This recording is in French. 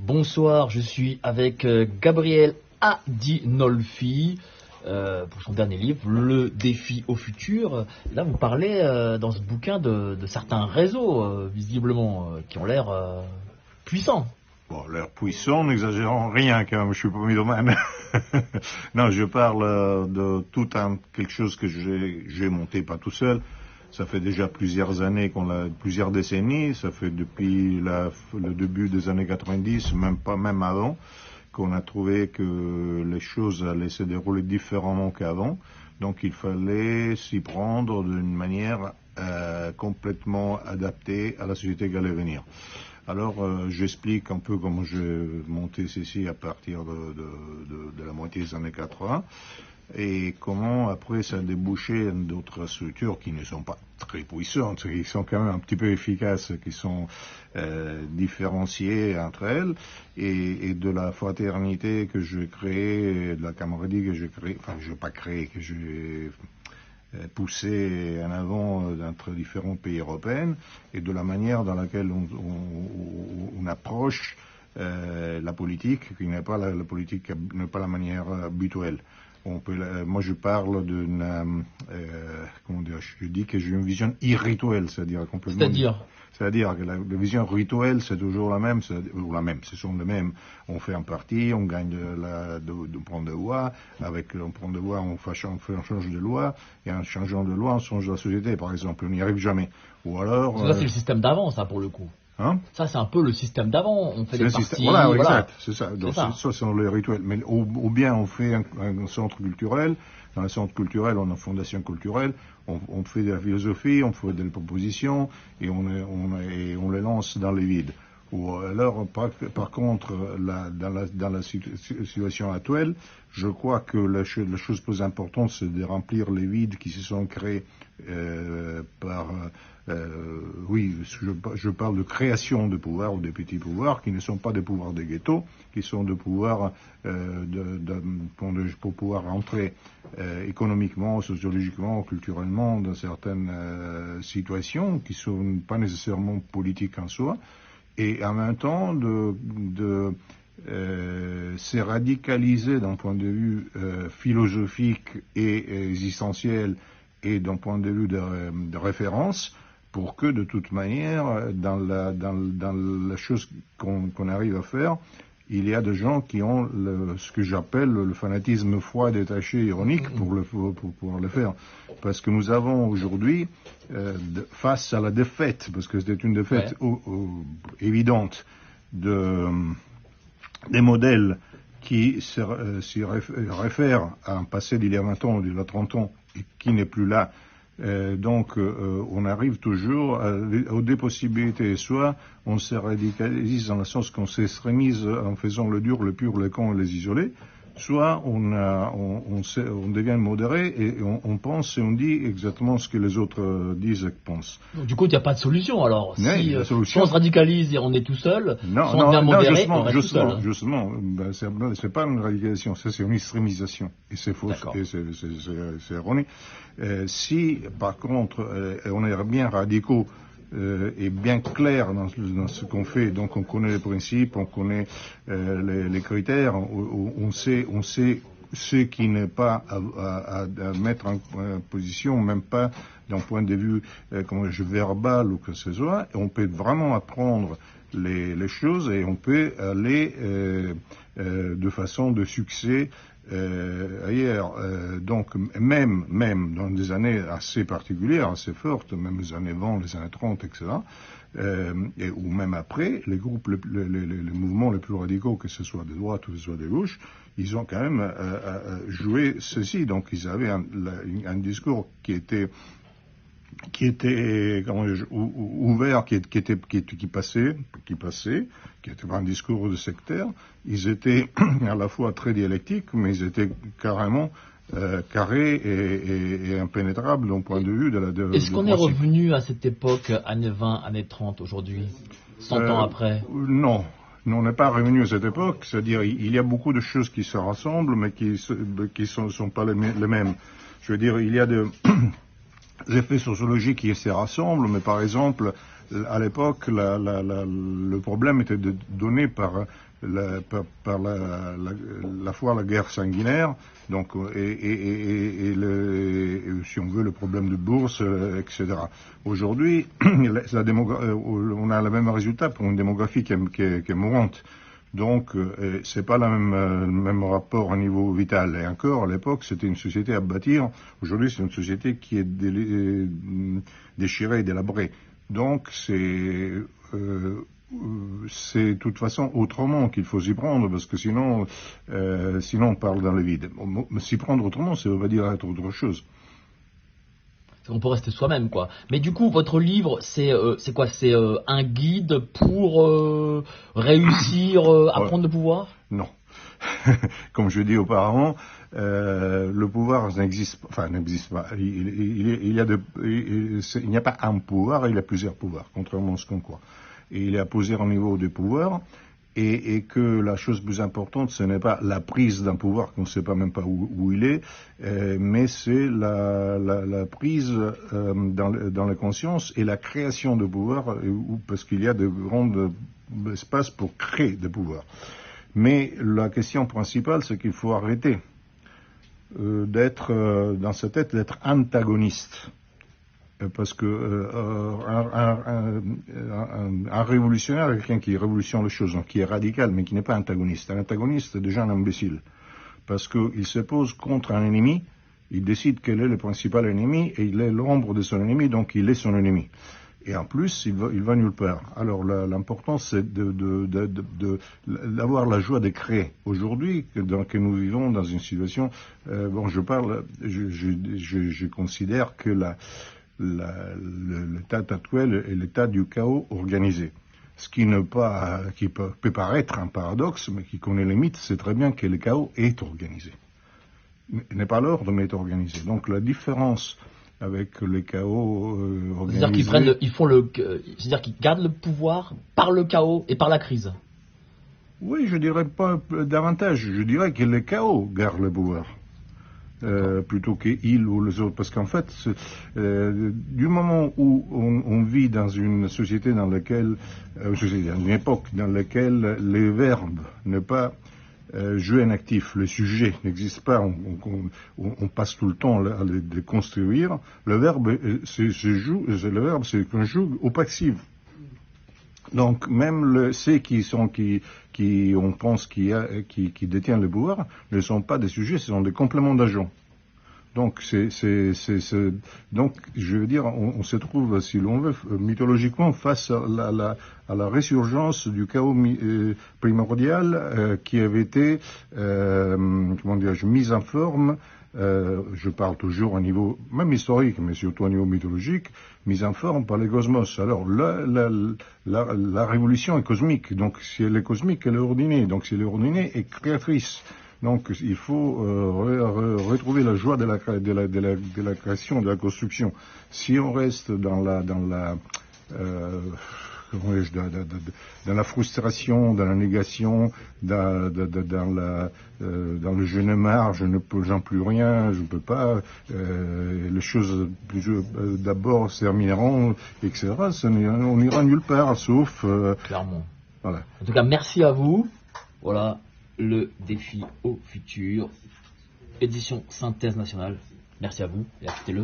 Bonsoir, je suis avec Gabriel Adinolfi pour son dernier livre, Le défi au futur. Là, vous parlez dans ce bouquin de certains réseaux, visiblement, qui ont l'air puissants. Bon, l'air puissant, n'exagérons rien quand même, je suis pas mythomane. Non, je parle de quelque chose que j'ai monté pas tout seul. Ça fait déjà plusieurs années, plusieurs décennies, ça fait depuis le début des années 90, même avant, qu'on a trouvé que les choses allaient se dérouler différemment qu'avant. Donc il fallait s'y prendre d'une manière complètement adaptée à la société qui allait venir. Alors j'explique un peu comment j'ai monté ceci à partir de la moitié des années 80 et comment après ça a débouché dans d'autres structures qui ne sont pas très puissantes, qui sont quand même un petit peu efficaces, qui sont différenciées entre elles, et de la fraternité que j'ai créée, de la camaraderie que j'ai créée, enfin je n'ai pas créé, que j'ai poussé en avant entre différents pays européens, et de la manière dans laquelle on approche la politique, qui n'est pas la politique, n'est pas la manière habituelle. Moi je parle comment dire, je dis que j'ai une vision irrituelle, c'est-à-dire complètement. C'est-à-dire que la vision rituelle, c'est toujours la même, ce sont les mêmes. On fait un parti, on gagne de prendre de voix, on prend de voix, on change de loi, et en changeant de loi, on change la société, par exemple, on n'y arrive jamais. Ou alors. Ça, c'est le système d'avant, ça, pour le coup. Hein? Ça, c'est un peu le système d'avant. On fait des partis. Voilà, exact, c'est ça. Donc, ça, c'est les rituels. Mais ou bien on fait un centre culturel. Dans le centre culturel, on a une fondation culturelle. On fait de la philosophie, on fait des propositions et on les lance dans les vides. Ou alors, par contre, dans la situation actuelle, je crois que la chose plus importante, c'est de remplir les vides qui se sont créés oui, je parle de création de pouvoirs ou de petits pouvoirs qui ne sont pas des pouvoirs de ghetto, qui sont des pouvoirs pour pouvoir entrer économiquement, sociologiquement, culturellement dans certaines situations qui ne sont pas nécessairement politiques en soi, et en même temps c'est radicalisé d'un point de vue philosophique et existentiel et d'un point de vue de référence, pour que de toute manière, dans la chose qu'on arrive à faire, il y a des gens qui ont ce que j'appelle le fanatisme froid, détaché, ironique pour pouvoir le faire. Parce que nous avons aujourd'hui, face à la défaite, parce que c'était une défaite évidente, des modèles qui s'y réfèrent à un passé d'il y a 20 ans, d'il y a 30 ans, et qui n'est plus là. Donc on arrive toujours aux deux possibilités. Soit on se radicalise dans le sens qu'on s'extrémise en faisant le dur, le pur, le con et les isolés, soit on devient modéré et on pense et on dit exactement ce que les autres disent et pensent. Donc, du coup, il n'y a pas de solution alors. Si on se radicalise et on est tout seul, si on devient modéré, on reste tout seul. Justement, c'est pas une radicalisation, c'est une extrémisation. Et c'est faux, et c'est erroné. Si, par contre, on est bien radicaux et bien clair dans ce qu'on fait, donc on connaît les principes, on connaît les critères, on sait ce qui n'est pas à mettre en position, même pas d'un point de vue verbal ou que ce soit, et on peut vraiment apprendre les choses et on peut aller de façon de succès ailleurs. Donc même dans des années assez particulières, assez fortes, même les années 20, les années 30, etc., ou même après, les groupes, les mouvements les plus radicaux, que ce soit de droite ou que ce soit de gauche, ils ont quand même joué ceci. Donc ils avaient un discours qui était ouvert, qui passait, qui était pas un discours de sectaire. Ils étaient à la fois très dialectiques, mais ils étaient carrément carrés et impénétrables d'un point de vue de Est-ce qu'on est revenu à cette époque, années 20, années 30, aujourd'hui, 100 ans après? Non. On n'est pas revenu à cette époque, c'est-à-dire il y a beaucoup de choses qui se rassemblent, mais qui sont pas les mêmes. Je veux dire, il y a des effets sociologiques qui se rassemblent, mais par exemple, à l'époque, le problème était donné par la fois la guerre sanguinaire, donc, si on veut, le problème de bourse, etc. Aujourd'hui, on a le même résultat pour une démographie qui est mourante. Donc, c'est pas le même rapport au niveau vital. Et encore, à l'époque, c'était une société à bâtir. Aujourd'hui, c'est une société qui est déchirée, délabrée. Donc, c'est de toute façon autrement qu'il faut s'y prendre, parce que sinon on parle dans le vide. S'y prendre autrement, ça veut dire être autre chose. On peut rester soi-même, quoi. Mais du coup, votre livre, c'est quoi? C'est un guide pour réussir à prendre le pouvoir? Non. Comme je l'ai dit auparavant, le pouvoir n'existe pas. Il n'y a pas un pouvoir, il y a plusieurs pouvoirs, contrairement à ce qu'on croit. Et il est à plusieurs niveaux de pouvoir. Et que la chose plus importante, ce n'est pas la prise d'un pouvoir qu'on ne sait pas même pas où il est, mais c'est la prise dans la conscience et la création de pouvoir, parce qu'il y a de grands espaces pour créer des pouvoirs. Mais la question principale, c'est qu'il faut arrêter d'être dans sa tête, d'être antagoniste. Parce que un révolutionnaire est quelqu'un qui révolutionne les choses, donc qui est radical, mais qui n'est pas antagoniste. Un antagoniste est déjà un imbécile, parce qu'il se pose contre un ennemi, il décide quel est le principal ennemi, et il est l'ombre de son ennemi, donc il est son ennemi. Et en plus, il va nulle part. Alors l'important, c'est d'avoir la joie de créer. Aujourd'hui, que nous vivons dans une situation, je considère que l'état actuel est l'état du chaos organisé. Ce qui peut paraître un paradoxe, mais qui connaît les mythes, c'est très bien que le chaos est organisé. N'est pas l'ordre, mais est organisé. Donc la différence avec le chaos organisé... C'est-à-dire qu'ils gardent le pouvoir par le chaos et par la crise. Oui, je dirais pas davantage. Je dirais que le chaos garde le pouvoir. Plutôt qu'ils ou les autres, parce qu'en fait, du moment où on vit dans une société dans laquelle, dans une époque dans laquelle les verbes ne pas jouer un actif, le sujet n'existe pas, on passe tout le temps à les construire. Le verbe c'est conjugue au passif. Donc même ceux qui on pense qui détiennent le pouvoir ne sont pas des sujets, ce sont des compléments d'agents. Donc donc je veux dire, on se trouve, si l'on veut, mythologiquement face à la résurgence du chaos primordial qui avait été mis en forme. Je parle toujours au niveau même historique, mais surtout au niveau mythologique, mise en forme par les cosmos. Alors la révolution est cosmique, donc si elle est cosmique, elle est ordonnée, donc si elle est ordonnée, elle est créatrice. Donc il faut retrouver la joie de la création, de la construction. Si on reste dans la frustration, dans la négation, dans le je ne marre, j'en plus rien, je ne peux pas, les choses d'abord se termineront, etc. On n'ira nulle part, sauf... Clairement. Voilà. En tout cas, merci à vous. Voilà, le défi au futur, édition Synthèse Nationale. Merci à vous et achetez-le.